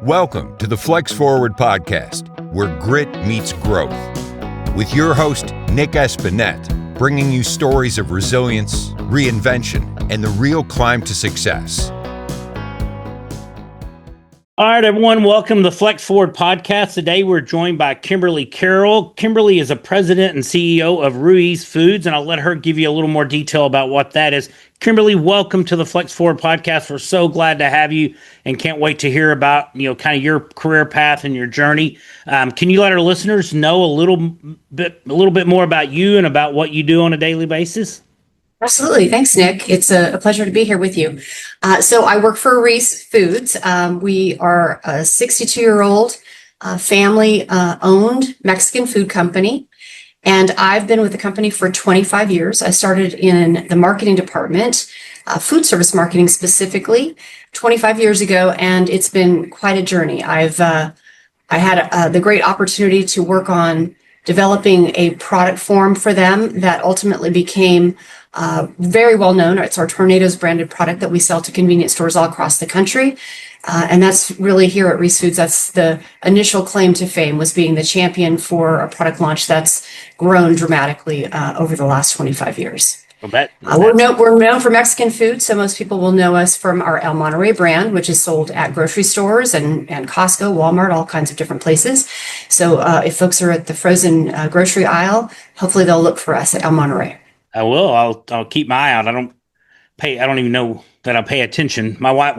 Welcome to the Flex Forward podcast, where grit meets growth. With your host, Nic Espanet, bringing you stories of resilience, reinvention, and the real climb to success. All right, everyone, welcome to the Flex Forward podcast. Today, we're joined by Kimberli Carroll. Kimberli is a president and CEO of Ruiz Foods, and I'll let her give you a little more detail about what that is. Kimberli, welcome to the Flex Forward podcast. We're so glad to have you and can't wait to hear about, kind of your career path and your journey. Can you let our listeners know a little bit more about you and about what you do on a daily basis? Absolutely. Thanks, Nic. It's a pleasure to be here with you. So I work for Ruiz Foods. We are a 62-year-old family-owned Mexican food company. And I've been with the company for 25 years. I started in the marketing department, food service marketing specifically, 25 years ago, and it's been quite a journey. I had the great opportunity to work on developing a product form for them that ultimately became very well known. It's our Tornadoes branded product that we sell to convenience stores all across the country. And that's really here at Ruiz Foods. That's the initial claim to fame, was being the champion for a product launch that's grown dramatically over the last 25 years. We're known for Mexican food, so most people will know us from our El Monterey brand, which is sold at grocery stores and Costco, Walmart, all kinds of different places. So if folks are at the frozen grocery aisle, hopefully they'll look for us at El Monterey. I will. I'll keep my eye out. I don't even know that I pay attention. My wife,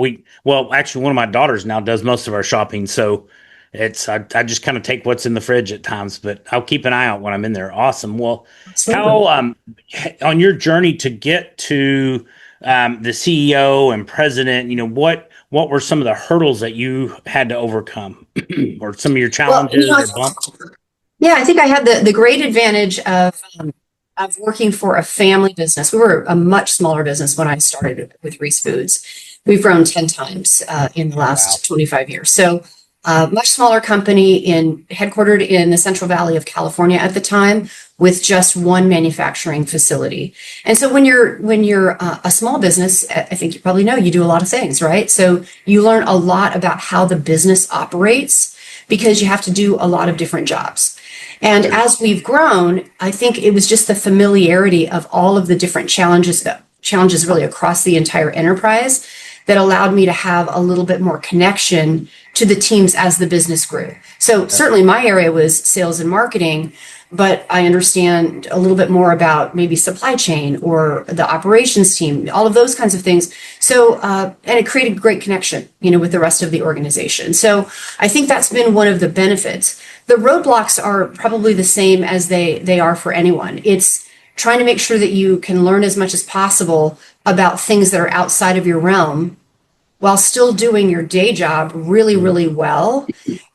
actually one of my daughters now does most of our shopping. So I just kind of take what's in the fridge at times, but I'll keep an eye out when I'm in there. Awesome. Well, how, on your journey to get to the CEO and president, what were some of the hurdles that you had to overcome or some of your challenges or bumps? Yeah, I think I had the great advantage of working for a family business. We were a much smaller business when I started with Ruiz Foods. We've grown 10 times in the last 25 years. So much smaller company headquartered in the Central Valley of California at the time, with just one manufacturing facility. And so when you're a small business, I think you probably know you do a lot of things, right? So you learn a lot about how the business operates because you have to do a lot of different jobs. And as we've grown, I think it was just the familiarity of all of the different challenges really across the entire enterprise that allowed me to have a little bit more connection to the teams as the business grew. So certainly my area was sales and marketing, but I understand a little bit more about maybe supply chain or the operations team, all of those kinds of things. So, and it created great connection, with the rest of the organization. So I think that's been one of the benefits. The roadblocks are probably the same as they are for anyone. It's trying to make sure that you can learn as much as possible about things that are outside of your realm while still doing your day job really, really well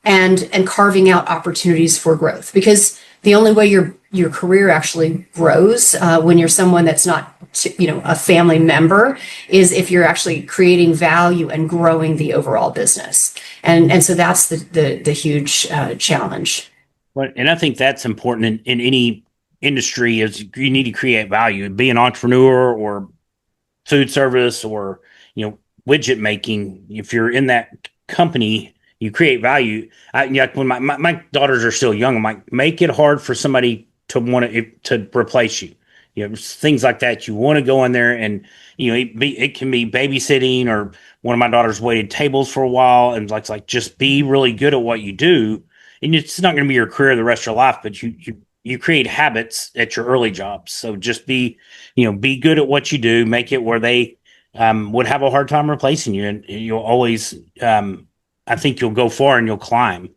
and carving out opportunities for growth. Because the only way your career actually grows when you're someone that's not, a family member, is if you're actually creating value and growing the overall business. And so that's the huge challenge. Well, and I think that's important in any industry, is you need to create value. Be an entrepreneur or food service or, widget making. If you're in that company, you create value. When my daughters are still young, I'm like, make it hard for somebody to want to replace you. Things like that. You want to go in there and, it can be babysitting, or one of my daughters waited tables for a while, and like just be really good at what you do. And it's not going to be your career the rest of your life, but you create habits at your early jobs. So just be good at what you do, make it where they would have a hard time replacing you. And you'll always, I think you'll go far and you'll climb.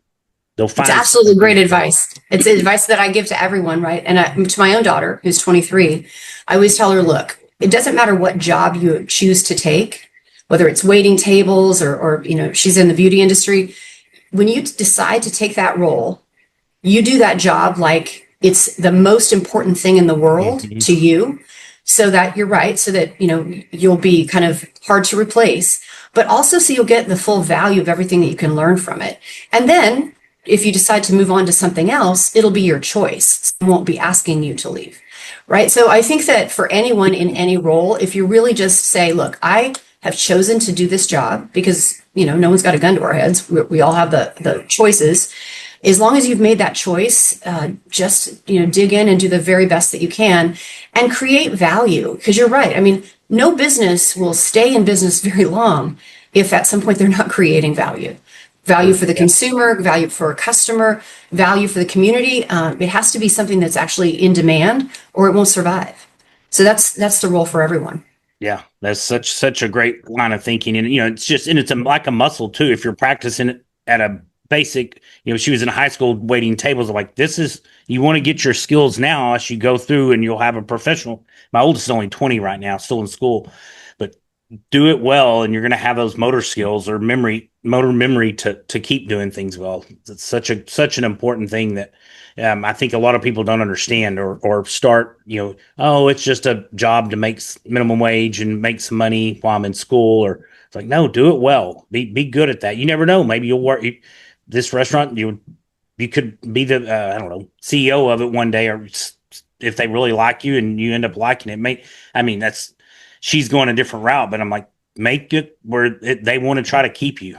It's absolutely great advice. It's advice that I give to everyone, right? And to my own daughter, who's 23, I always tell her, look, it doesn't matter what job you choose to take, whether it's waiting tables or she's in the beauty industry. When you decide to take that role, you do that job like it's the most important thing in the world to you, so that you're right, so that, you'll be kind of hard to replace, but also so you'll get the full value of everything that you can learn from it. And then if you decide to move on to something else, it'll be your choice. Someone won't be asking you to leave, right? So I think that for anyone in any role, if you really just say, look, I have chosen to do this job, because, no one's got a gun to our heads. We all have the choices. As long as you've made that choice, just, dig in and do the very best that you can and create value. Because you're right. I mean, no business will stay in business very long if at some point they're not creating value for the consumer, value for a customer, value for the community. It has to be something that's actually in demand, or it won't survive. So that's the role for everyone. Yeah, that's such a great line of thinking. And, it's like a muscle too. If you're practicing it at a basic, she was in high school waiting tables. Like, you want to get your skills now as you go through, and you'll have a professional. My oldest is only 20 right now, still in school, but do it well, and you're going to have those motor skills or motor memory to keep doing things well. It's such an important thing that I think a lot of people don't understand or start, it's just a job to make minimum wage and make some money while I'm in school. Or it's like, no, do it well. Be good at that. You never know. Maybe you'll work this restaurant. You could be the CEO of it one day, or if they really like you and you end up liking it. She's going a different route, but I'm like, make it where they want to try to keep you.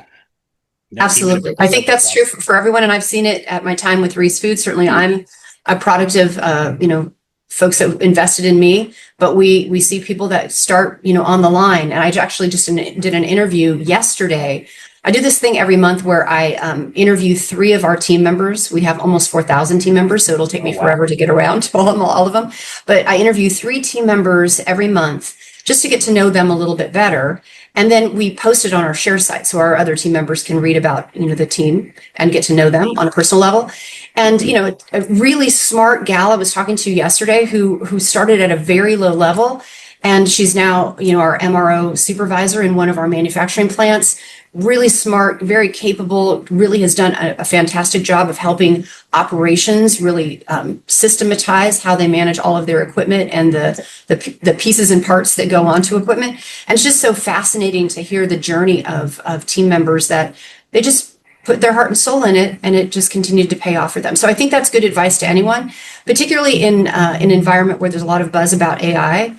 Absolutely. I think that's true for everyone. And I've seen it at my time with Ruiz Foods. Certainly I'm a product of, folks that invested in me, but we see people that start, on the line. And I actually just did an interview yesterday. I do this thing every month where I interview 3 of our team members. We have almost 4,000 team members, so it'll take me forever to get around to all of them. But I interview 3 team members every month just to get to know them a little bit better. And then we post it on our share site so our other team members can read about, the team and get to know them on a personal level. And, a really smart gal I was talking to yesterday who started at a very low level. And she's now, our MRO supervisor in one of our manufacturing plants. Really smart, very capable, really has done a fantastic job of helping operations really systematize how they manage all of their equipment and the pieces and parts that go onto equipment. And it's just so fascinating to hear the journey of team members that they just put their heart and soul in it, and it just continued to pay off for them. So I think that's good advice to anyone, particularly in an environment where there's a lot of buzz about AI.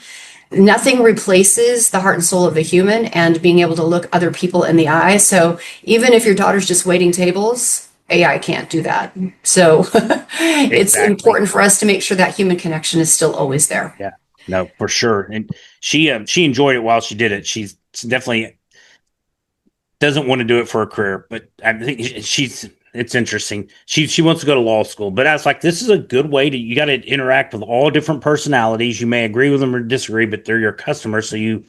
Nothing replaces the heart and soul of a human and being able to look other people in the eye. So even if your daughter's just waiting tables, AI can't do that. So it's important for us to make sure that human connection is still always there. Yeah, no, for sure. And she enjoyed it while she did it. She's definitely doesn't want to do it for a career, but I think it's interesting. She wants to go to law school, but I was like, this is a good way you got to interact with all different personalities. You may agree with them or disagree, but they're your customers. So you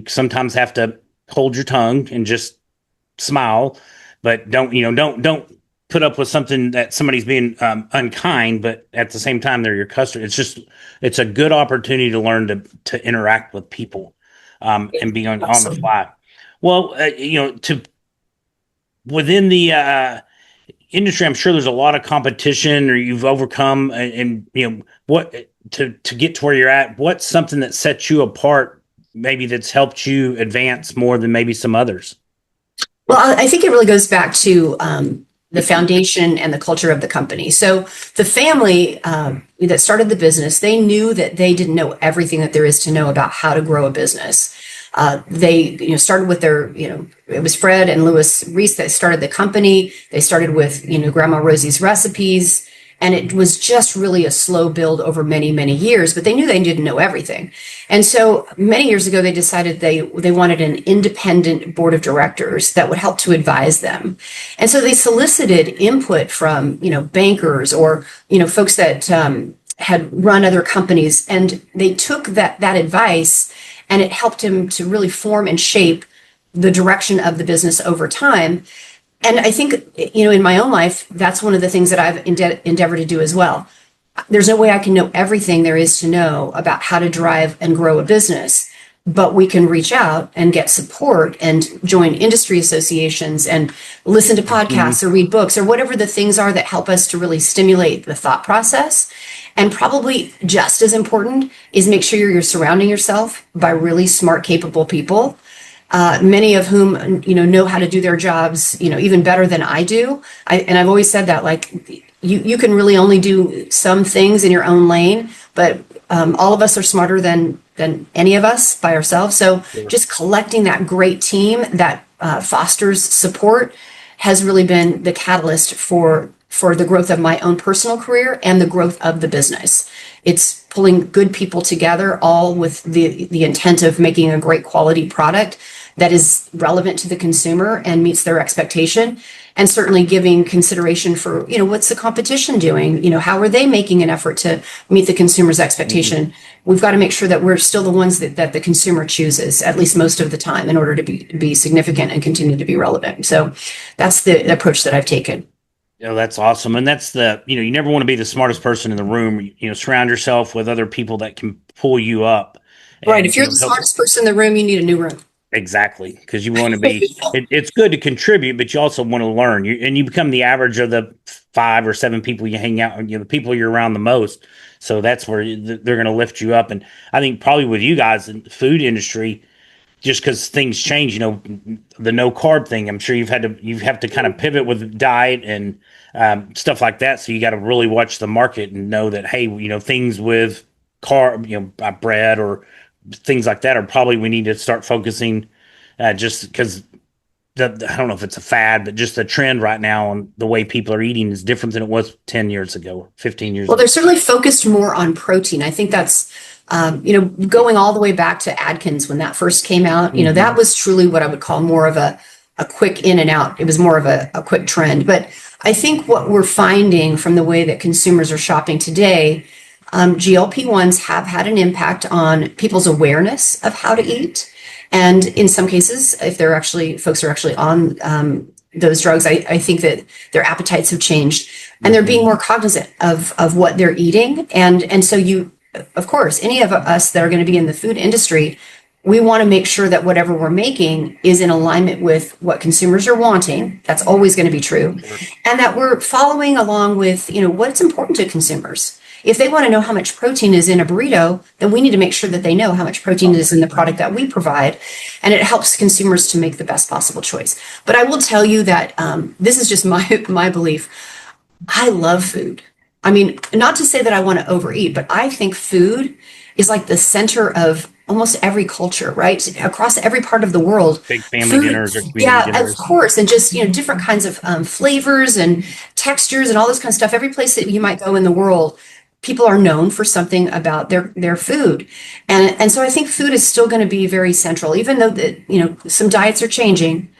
sometimes have to hold your tongue and just smile, but don't put up with something that somebody's being unkind, but at the same time, they're your customer. It's a good opportunity to learn to interact with people and be on the fly. Well, within the industry, I'm sure there's a lot of competition, or you've overcome, and what to get to where you're at. What's something that sets you apart, maybe that's helped you advance more than maybe some others? Well, I think it really goes back to the foundation and the culture of the company. So the family that started the business, they knew that they didn't know everything that there is to know about how to grow a business. They, started with their, it was Fred and Louis Reese that started the company. They started with, Grandma Rosie's recipes, and it was just really a slow build over many, many years, but they knew they didn't know everything. And so many years ago, they decided they wanted an independent board of directors that would help to advise them. And so they solicited input from, bankers or, folks that had run other companies, and they took that advice, and it helped him to really form and shape the direction of the business over time. And I think, in my own life, that's one of the things that I've endeavored to do as well. There's no way I can know everything there is to know about how to drive and grow a business, but we can reach out and get support and join industry associations and listen to podcasts or read books or whatever the things are that help us to really stimulate the thought process. And probably just as important is make sure you're surrounding yourself by really smart, capable people, many of whom, know how to do their jobs, even better than I do. And I've always said that, like, you can really only do some things in your own lane, but all of us are smarter than any of us by ourselves. So just collecting that great team that fosters support has really been the catalyst for the growth of my own personal career and the growth of the business. It's pulling good people together, all with the intent of making a great quality product that is relevant to the consumer and meets their expectation, and certainly giving consideration for, what's the competition doing? How are they making an effort to meet the consumer's expectation? We've got to make sure that we're still the ones that the consumer chooses, at least most of the time, in order to be significant and continue to be relevant. So that's the approach that I've taken. That's awesome. And that's you never want to be the smartest person in the room. Surround yourself with other people that can pull you up. Right. If you're the smartest person in the room, you need a new room. Exactly. Because you want to be, it's good to contribute, but you also want to learn. You become the average of the 5 or 7 people you hang out, the people you're around the most. So that's where they're going to lift you up. And I think probably with you guys in the food industry, just because things change, the no carb thing, I'm sure you have to kind of pivot with diet and stuff like that. So you got to really watch the market and know that, hey, things with carb, bread or things like that are probably, we need to start focusing just because I don't know if it's a fad, but just the trend right now on the way people are eating is different than it was 10 years ago, 15 years ago. Well, they're certainly focused more on protein. I think that's, going all the way back to Atkins when that first came out, that was truly what I would call more of a quick in and out. It was more of a quick trend. But I think what we're finding from the way that consumers are shopping today, GLP-1s have had an impact on people's awareness of how to eat. And in some cases, if folks are actually on those drugs, I think that their appetites have changed and they're being more cognizant of what they're eating. And so of course, any of us that are going to be in the food industry, we want to make sure that whatever we're making is in alignment with what consumers are wanting. That's always going to be true. And that we're following along with, what's important to consumers. If they want to know how much protein is in a burrito, then we need to make sure that they know how much protein is in the product that we provide. And it helps consumers to make the best possible choice. But I will tell you that this is just my belief. I love food. I mean, not to say that I want to overeat, but I think food is like the center of almost every culture, right? Across every part of the world. Big family dinners or community dinners. Of course. And just, different kinds of flavors and textures and all this kind of stuff. Every place that you might go in the world, people are known for something about their food. And so I think food is still going to be very central, even though some diets are changing.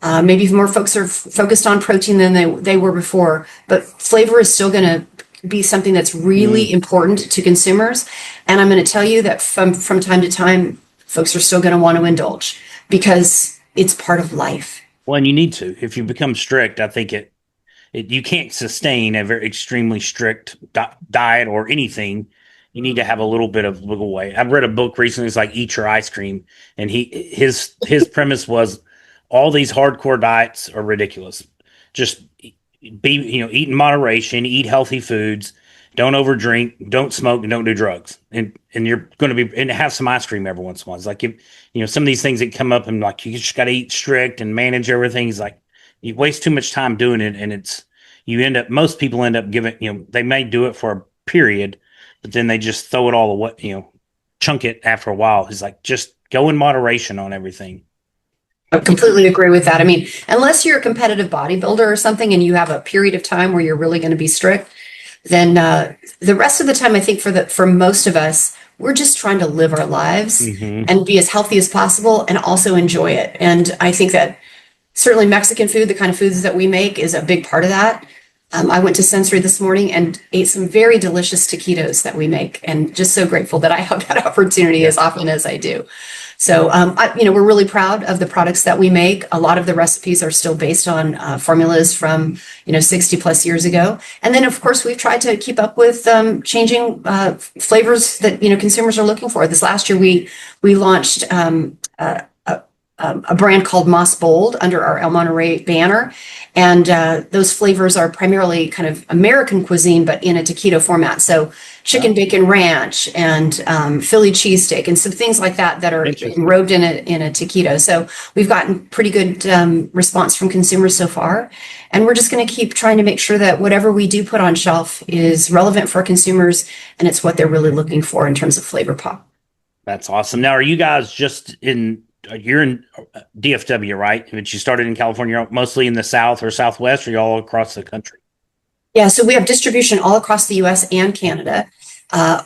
Maybe more folks are focused on protein than they were before, but flavor is still going to be something that's really important to consumers. And I'm going to tell you that from time to time, folks are still going to want to indulge because it's part of life. Well, and you need to. If you become strict, I think you can't sustain a very extremely strict diet or anything. You need to have a little bit of wiggle way. I've read a book recently. It's like Eat Your Ice Cream, and his premise was all these hardcore diets are ridiculous. Just eat in moderation, eat healthy foods, don't overdrink, don't smoke, and don't do drugs. And you're going to be, and have some ice cream every once in a while. It's like, some of these things that come up and like, you just got to eat strict and manage everything. It's like, you waste too much time doing it. And most people end up giving, they may do it for a period, but then they just throw it all away, chunk it after a while. It's like, just go in moderation on everything. I completely agree with that. I mean, unless you're a competitive bodybuilder or something and you have a period of time where you're really going to be strict, then the rest of the time, I think for most of us, we're just trying to live our lives and be as healthy as possible and also enjoy it. And I think that certainly Mexican food, the kind of foods that we make, is a big part of that. I went to Sensory this morning and ate some very delicious taquitos that we make, and just so grateful that I have that opportunity as often as I do. So, we're really proud of the products that we make. A lot of the recipes are still based on formulas from, 60 plus years ago. And then, of course, we've tried to keep up with changing flavors that, consumers are looking for. This last year, we launched a brand called Moss Bold under our El Monterey banner. And those flavors are primarily kind of American cuisine, but in a taquito format. So chicken bacon ranch and Philly cheesesteak and some things like that that are enrobed in a taquito. So we've gotten pretty good response from consumers so far. And we're just going to keep trying to make sure that whatever we do put on shelf is relevant for consumers and it's what they're really looking for in terms of flavor pop. That's awesome. Now, are you guys you're in DFW, right? But you started in California, mostly in the South or Southwest, or you all across the country? Yeah, so we have distribution all across the U.S. and Canada.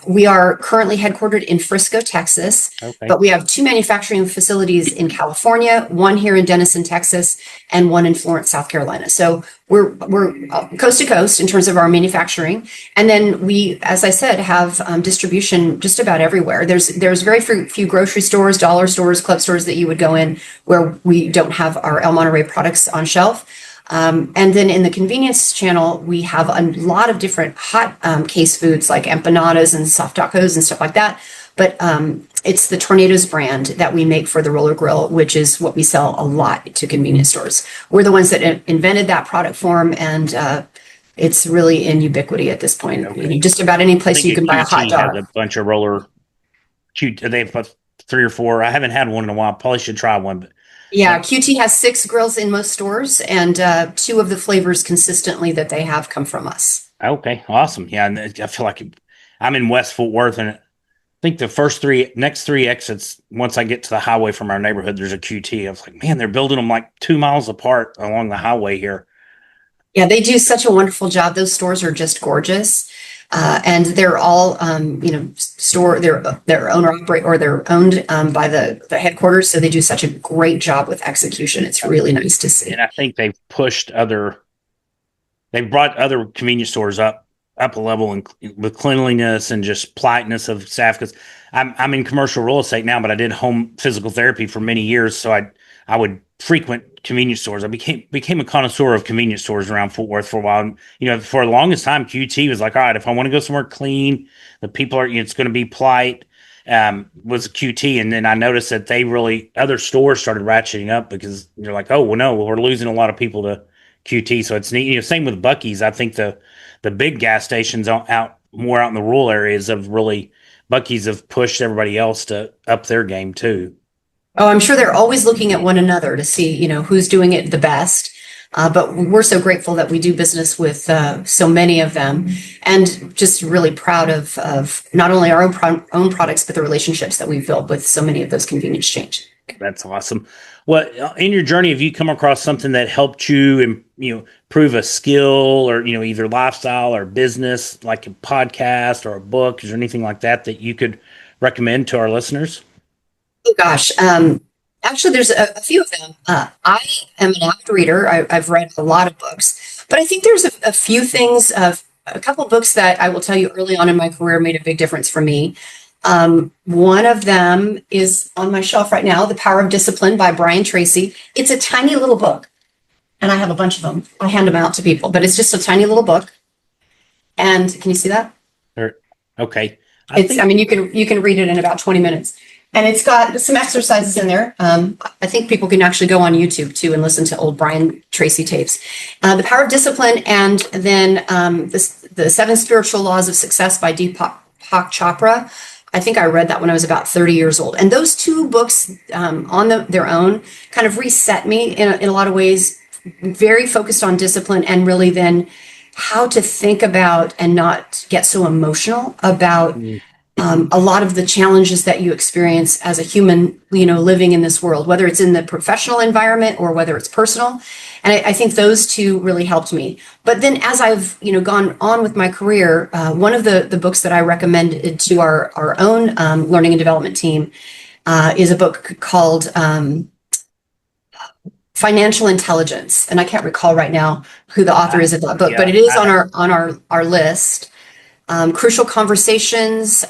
We are currently headquartered in Frisco, Texas, but we have 2 manufacturing facilities in California, one here in Denison, Texas, and one in Florence, South Carolina. So we're coast to coast in terms of our manufacturing. And then we, as I said, have distribution just about everywhere. There's very few grocery stores, dollar stores, club stores that you would go in where we don't have our El Monterey products on shelf. And then in the convenience channel, we have a lot of different hot case foods like empanadas and soft tacos and stuff like that. But it's the Tornadoes brand that we make for the roller grill, which is what we sell a lot to convenience stores. We're the ones that invented that product form, and it's really in ubiquity at this point. Okay. Just about any place you can buy a hot dog. Has a bunch of roller. They have 3 or 4. I haven't had one in a while. Probably should try one, but. Yeah, QT has 6 grills in most stores, and 2 of the flavors consistently that they have come from us. Okay, awesome. Yeah, and I feel like I'm in West Fort Worth, and I think the next three exits, once I get to the highway from our neighborhood, there's a QT. I was like, man, they're building them like 2 miles apart along the highway here. Yeah, they do such a wonderful job. Those stores are just gorgeous. And they're all, they're owner operate or they're owned by the headquarters. So they do such a great job with execution. It's really nice to see. And I think they've brought other convenience stores up a level with cleanliness and just politeness of staff. Because I'm in commercial real estate now, but I did home physical therapy for many years. So I would frequent convenience stores. I became a connoisseur of convenience stores around Fort Worth for a while. And, for the longest time, QT was like, all right, if I want to go somewhere clean, the people it's going to be polite, was QT. And then I noticed that other stores started ratcheting up because they're like, oh, well, no, we're losing a lot of people to QT. So it's neat. Same with Buc-ee's. I think the big gas stations out in the rural areas Buc-ee's have pushed everybody else to up their game too. Oh, I'm sure they're always looking at one another to see, who's doing it the best. But we're so grateful that we do business with so many of them, and just really proud of not only our own products, but the relationships that we've built with so many of those convenience chains. That's awesome. Well, in your journey, have you come across something that helped you improve a skill or, either lifestyle or business, like a podcast or a book? Is there anything like that you could recommend to our listeners? Oh, gosh. Actually, there's a few of them. I am an avid reader. I've read a lot of books, but I think there's a few things a couple of books that I will tell you early on in my career made a big difference for me. One of them is on my shelf right now, The Power of Discipline by Brian Tracy. It's a tiny little book, and I have a bunch of them. I hand them out to people, but it's just a tiny little book. And can you see that? Okay. You can read it in about 20 minutes. And it's got some exercises in there. I think people can actually go on YouTube too and listen to old Brian Tracy tapes. The Power of Discipline, and then the 7 Spiritual Laws of Success by Deepak Chopra. I think I read that when I was about 30 years old. And those 2 books on their own kind of reset me in a lot of ways, very focused on discipline and really then how to think about and not get so emotional about a lot of the challenges that you experience as a human, living in this world, whether it's in the professional environment or whether it's personal. And I think those 2 really helped me. But then as I've, gone on with my career, one of the books that I recommended to our own learning and development team is a book called Financial Intelligence. And I can't recall right now who the author is of that book, but it is on our list. Crucial Conversations,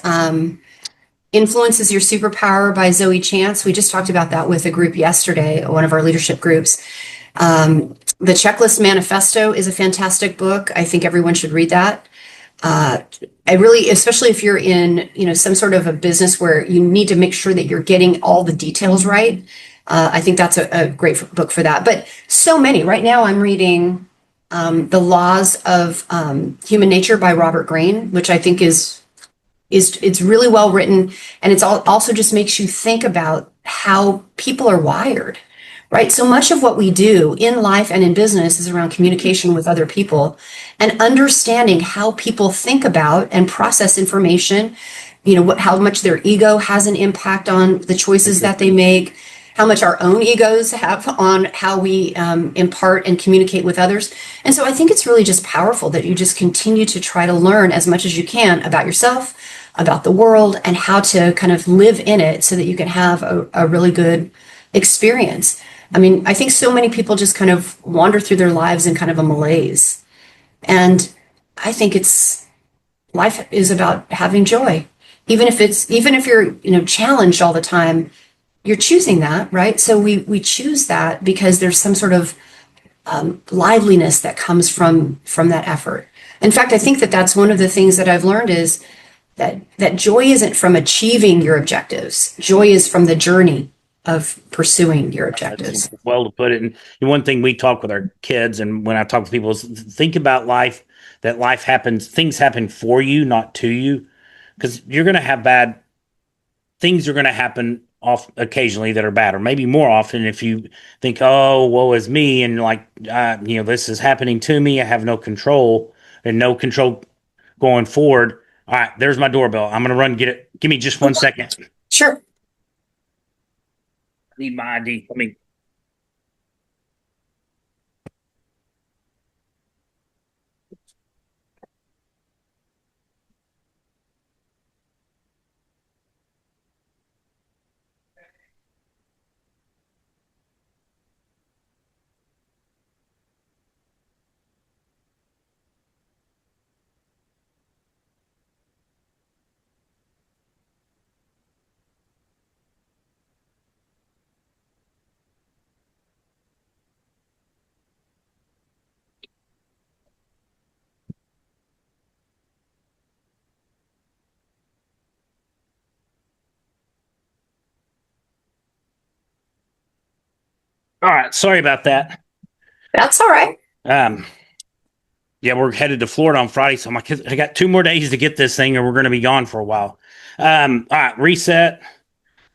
Influence is Your Superpower by Zoe Chance. We just talked about that with a group yesterday, one of our leadership groups. The Checklist Manifesto is a fantastic book. I think everyone should read that. Especially if you're in, some sort of a business where you need to make sure that you're getting all the details right. I think that's a great book for that. But so many. Right now, I'm reading The Laws of Human Nature by Robert Greene, which I think is it's really well written, and it's also just makes you think about how people are wired, right? So much of what we do in life and in business is around communication with other people and understanding how people think about and process information, how much their ego has an impact on the choices that they make, how much our own egos have on how we impart and communicate with others. And so I think it's really just powerful that you just continue to try to learn as much as you can about yourself, about the world, and how to kind of live in it so that you can have a really good experience. I mean, I think so many people just kind of wander through their lives in kind of a malaise. And I think life is about having joy. Even if you're, challenged all the time, you're choosing that, right? So we choose that because there's some sort of liveliness that comes from that effort. In fact, I think that that's one of the things that I've learned is that joy isn't from achieving your objectives. Joy is from the journey of pursuing your objectives. That's well to put it. And one thing we talk with our kids, and when I talk to people, is think about life. That life happens, things happen for you, not to you, because you're going to have bad things. Are going to happen off occasionally that are bad, or maybe more often if you think, "Oh, woe is me," and this is happening to me. I have no control going forward. All right, there's my doorbell. I'm going to run get it. Give me just 1 second. Sure. I need my ID. All right, sorry about that. That's all right. Yeah, we're headed to Florida on Friday, so I got 2 more days to get this thing, and we're going to be gone for a while. All right, Reset.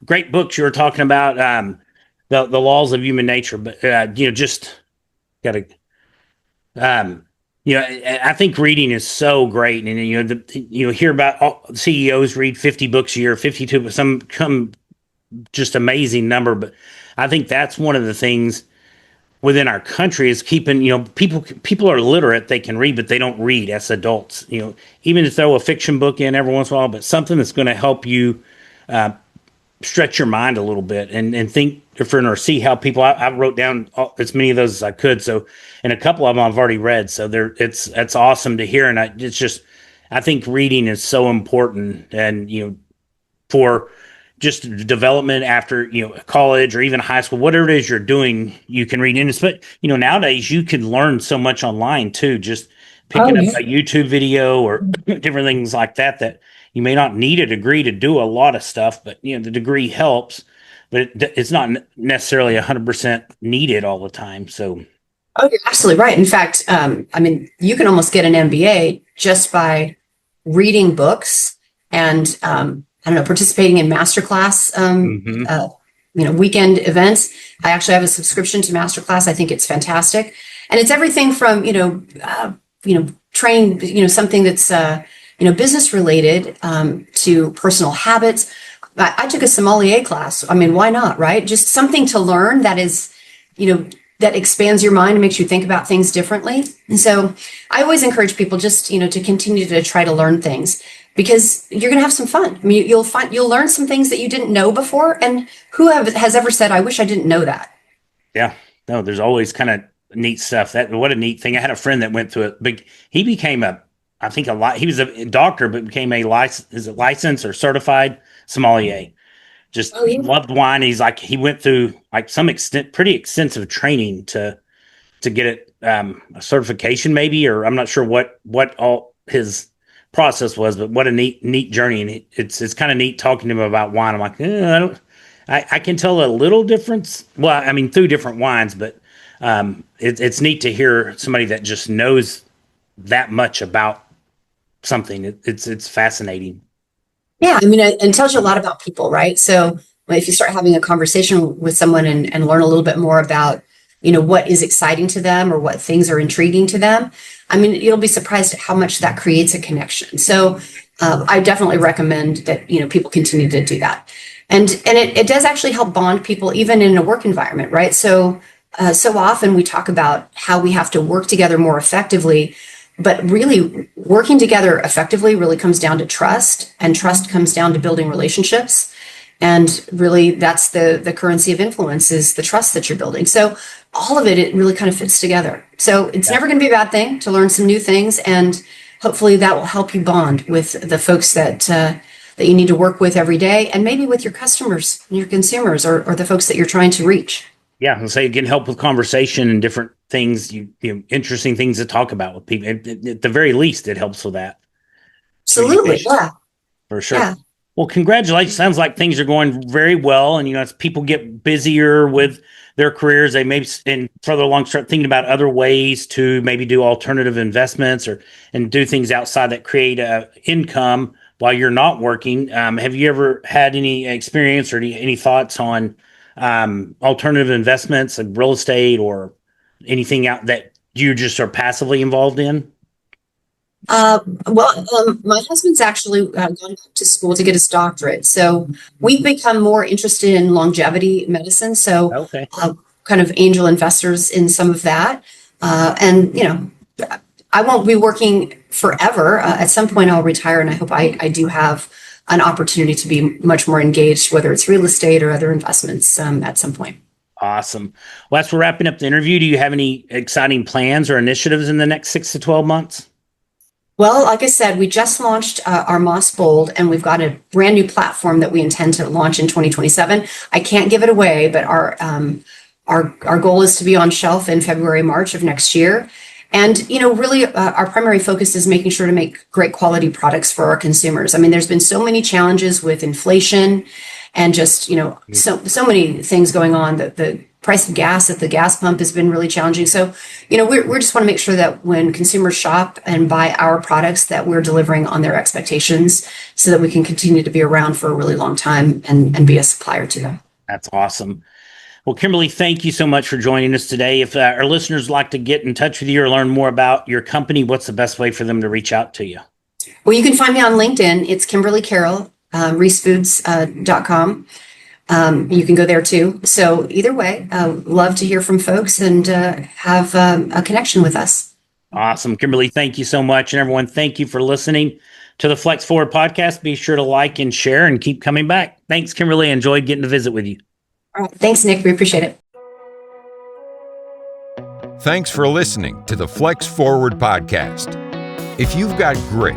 Great books you were talking about. The Laws of Human Nature, but just got to. I think reading is so great, and hear about all CEOs read 50 books a year, 52, but some come just amazing number. But I think that's one of the things within our country is keeping, people are literate, they can read, but they don't read as adults, even to throw a fiction book in every once in a while, but something that's going to help you stretch your mind a little bit and think different or see how people, I wrote down as many of those as I could. So, and a couple of them I've already read. So it's awesome to hear. And I think reading is so important and, for just development after, college or even high school, whatever it is you're doing, you can read. But, nowadays you can learn so much online too, just picking up a YouTube video or different things like that you may not need a degree to do a lot of stuff, but, the degree helps, but it's not necessarily 100% needed all the time. So. Oh, you're absolutely right. In fact, you can almost get an MBA just by reading books and, participating in masterclass, weekend events. I actually have a subscription to masterclass. I think it's fantastic. And it's everything from, train, something that's, business related, to personal habits. I took a sommelier class. Why not, right? Just something to learn that is, that expands your mind and makes you think about things differently. And so I always encourage people just, to continue to try to learn things because you're going to have some fun. You'll learn some things that you didn't know before. And who has ever said, I wish I didn't know that? Yeah, no, there's always kind of neat stuff. What a neat thing. I had a friend that went through it, but he became he was a doctor, but became a licensed or certified sommelier. Just loved wine. He went through some pretty extensive training to get it, a certification maybe, or I'm not sure what all his process was, but what a neat journey. And it's kind of neat talking to him about wine. I'm like, I can tell a little difference. Well, I mean, through different wines, but it's neat to hear somebody that just knows that much about something. It's fascinating. Yeah, I mean, it tells you a lot about people, right? So if you start having a conversation with someone and learn a little bit more about, what is exciting to them or what things are intriguing to them, I mean, you'll be surprised at how much that creates a connection. So I definitely recommend that, people continue to do that. And it does actually help bond people even in a work environment, right? So often we talk about how we have to work together more effectively, but really working together effectively really comes down to trust, and trust comes down to building relationships. And really that's the currency of influence, is the trust that you're building. So all of it really kind of fits together. So it's never going to be a bad thing to learn some new things. And hopefully that will help you bond with the folks that you need to work with every day, and maybe with your customers and your consumers, or the folks that you're trying to reach. Yeah, and so you can help with conversation and different things, interesting things to talk about with people. At the very least, it helps with that. Absolutely, yeah. For sure. Yeah. Well, congratulations. Sounds like things are going very well. And, as people get busier with their careers, they may, and further along, start thinking about other ways to maybe do alternative investments and do things outside that create income while you're not working. Have you ever had any experience or any thoughts on alternative investments like real estate or anything out that you just are passively involved in? My husband's actually gone back to school to get his doctorate. So we've become more interested in longevity medicine. So Okay. kind of angel investors in some of that. And I won't be working forever. At some point I'll retire, and I hope I do have an opportunity to be much more engaged, whether it's real estate or other investments at some point. Awesome. Well, as we're wrapping up the interview, do you have any exciting plans or initiatives in the next 6 to 12 months? Well, like I said, we just launched our Moss Bold, and we've got a brand new platform that we intend to launch in 2027. I can't give it away, but our goal is to be on shelf in February, March of next year. And, really our primary focus is making sure to make great quality products for our consumers. I mean, there's been so many challenges with inflation and just, so many things going on. The price of gas at the gas pump has been really challenging. So, we just want to make sure that when consumers shop and buy our products, that we're delivering on their expectations so that we can continue to be around for a really long time and be a supplier to them. That's awesome. Well, Kimberli, thank you so much for joining us today. If our listeners like to get in touch with you or learn more about your company, what's the best way for them to reach out to you? Well, you can find me on LinkedIn. It's Kimberli Carroll, RuizFoods.com. You can go there too. So either way, love to hear from folks and have a connection with us. Awesome. Kimberli, thank you so much. And everyone, thank you for listening to the Flex Forward podcast. Be sure to like and share and keep coming back. Thanks, Kimberli. Enjoyed getting to visit with you. All right. Thanks, Nick. We appreciate it. Thanks for listening to the Flex Forward podcast. If you've got grit,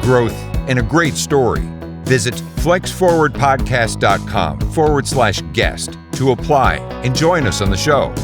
growth, and a great story, visit flexforwardpodcast.com/guest to apply and join us on the show.